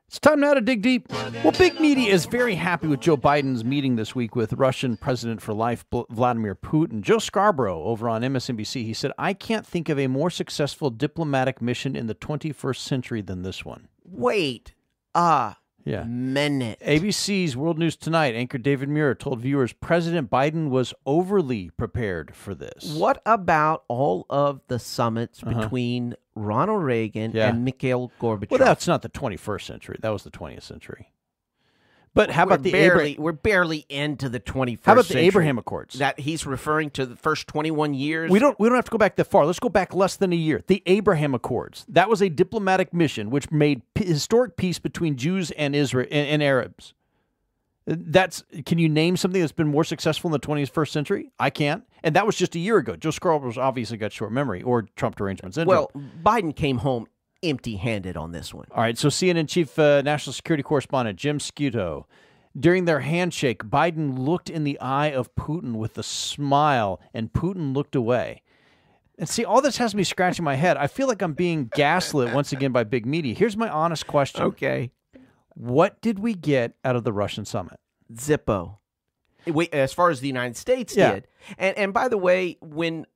It's time now to dig deep. Well, big media is very happy with Joe Biden's meeting this week with Russian President for Life, Vladimir Putin. Joe Scarborough over on MSNBC, he said, I can't think of a more successful diplomatic mission in the 21st century than this one. Wait a minute. ABC's World News Tonight anchor David Muir told viewers President Biden was overly prepared for this. What about all of the summits between Ronald Reagan and Mikhail Gorbachev? Well, that's not the 21st century. That was the 20th century. But how about we're barely into the 21st century. How about the Abraham Accords? That he's referring to the first 21 years? We don't have to go back that far. Let's go back less than a year. The Abraham Accords. That was a diplomatic mission which made historic peace between Jews and Israel and Arabs. Can you name something that's been more successful in the 21st century? I can't. And that was just a year ago. Joe Scarborough's obviously got short memory or Trump arrangements. Well, Biden came home empty-handed on this one. All right, so CNN Chief National Security Correspondent Jim Scuto, during their handshake, Biden looked in the eye of Putin with a smile, and Putin looked away. And see, all this has me scratching my head. I feel like I'm being gaslit once again by big media. Here's my honest question. Okay. What did we get out of the Russian summit? Zippo. As far as the United States did. And by the way, when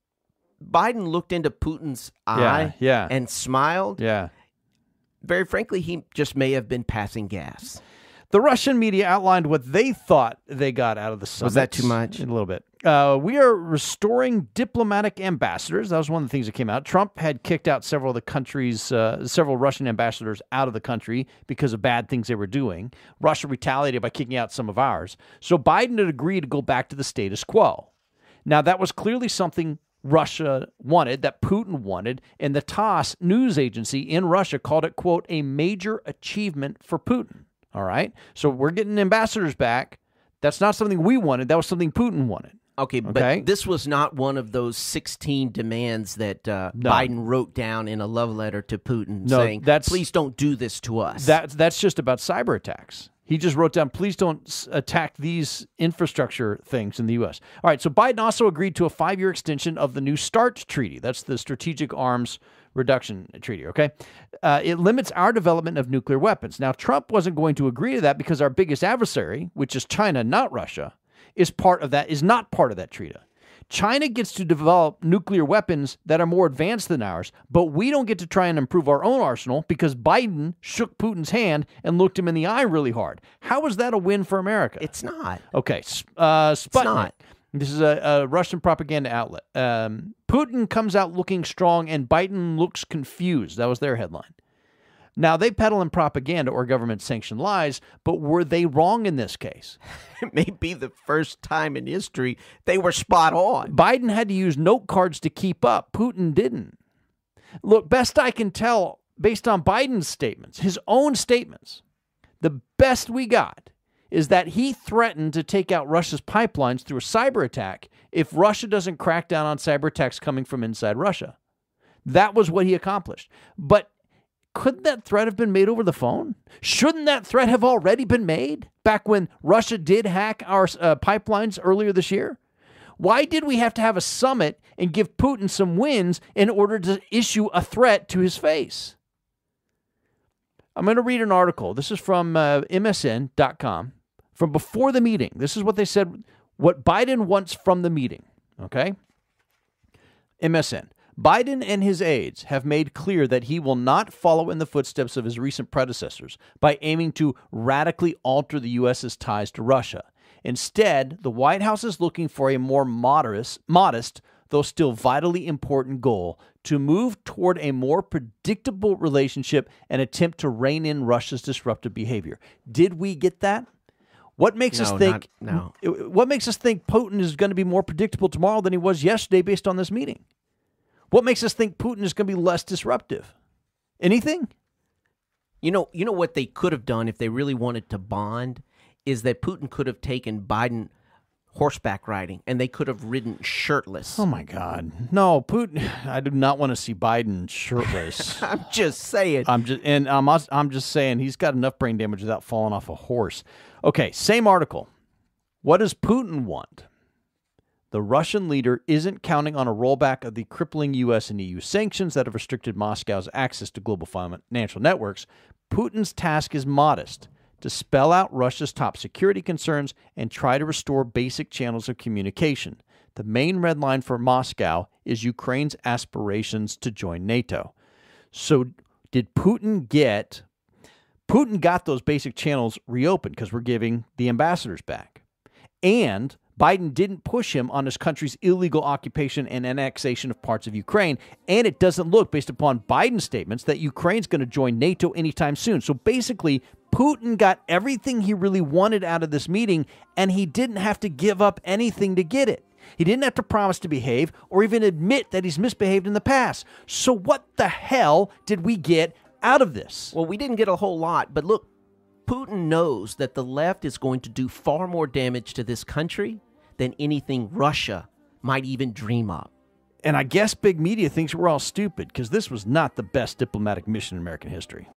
Biden looked into Putin's eye and smiled, very frankly, he just may have been passing gas. The Russian media outlined what they thought they got out of the summit. Was that too much? A little bit. We are restoring diplomatic ambassadors. That was one of the things that came out. Trump had kicked out several of the countries, several Russian ambassadors out of the country because of bad things they were doing. Russia retaliated by kicking out some of ours. So Biden had agreed to go back to the status quo. Now, that was clearly something Russia wanted, that Putin wanted, and the TASS news agency in Russia called it, quote, a major achievement for Putin. All right? So we're getting ambassadors back. That's not something we wanted. That was something Putin wanted. Okay, but this was not one of those 16 demands that Biden wrote down in a love letter to Putin saying, please don't do this to us. That's just about cyber attacks. He just wrote down, please don't attack these infrastructure things in the U.S. All right, so Biden also agreed to a 5-year extension of the new START treaty. That's the Strategic Arms Reduction Treaty, okay? It limits our development of nuclear weapons. Now, Trump wasn't going to agree to that because our biggest adversary, which is China, not Russia, is not part of that treaty. China gets to develop nuclear weapons that are more advanced than ours, but we don't get to try and improve our own arsenal because Biden shook Putin's hand and looked him in the eye really hard. How is that a win for America? It's not. Okay, Sputnik. It's not. This is a Russian propaganda outlet. Putin comes out looking strong and Biden looks confused. That was their headline. Now, they peddle in propaganda or government-sanctioned lies, but were they wrong in this case? It may be the first time in history they were spot on. Biden had to use note cards to keep up. Putin didn't. Look, best I can tell, based on Biden's statements, his own statements, the best we got is that he threatened to take out Russia's pipelines through a cyber attack if Russia doesn't crack down on cyber attacks coming from inside Russia. That was what he accomplished. But couldn't that threat have been made over the phone? Shouldn't that threat have already been made back when Russia did hack our pipelines earlier this year? Why did we have to have a summit and give Putin some wins in order to issue a threat to his face? I'm going to read an article. This is from MSN.com from before the meeting. This is what they said, what Biden wants from the meeting. Okay? MSN. Biden and his aides have made clear that he will not follow in the footsteps of his recent predecessors by aiming to radically alter the U.S.'s ties to Russia. Instead, the White House is looking for a more modest, though still vitally important goal to move toward a more predictable relationship and attempt to rein in Russia's disruptive behavior. Did we get that? What makes us think? What makes us think Putin is going to be more predictable tomorrow than he was yesterday based on this meeting? What makes us think Putin is going to be less disruptive? Anything? You know what they could have done if they really wanted to bond is that Putin could have taken Biden horseback riding and they could have ridden shirtless. Oh my God. No, Putin, I do not want to see Biden shirtless. I'm just saying. I'm just saying he's got enough brain damage without falling off a horse. Okay, same article. What does Putin want? The Russian leader isn't counting on a rollback of the crippling U.S. and EU sanctions that have restricted Moscow's access to global financial networks. Putin's task is modest: to spell out Russia's top security concerns and try to restore basic channels of communication. The main red line for Moscow is Ukraine's aspirations to join NATO. So did Putin got those basic channels reopened because we're giving the ambassadors back. And Biden didn't push him on his country's illegal occupation and annexation of parts of Ukraine. And it doesn't look, based upon Biden's statements, that Ukraine's going to join NATO anytime soon. So basically, Putin got everything he really wanted out of this meeting, and he didn't have to give up anything to get it. He didn't have to promise to behave or even admit that he's misbehaved in the past. So what the hell did we get out of this? Well, we didn't get a whole lot, but look, Putin knows that the left is going to do far more damage to this country than anything Russia might even dream of. And I guess big media thinks we're all stupid because this was not the best diplomatic mission in American history.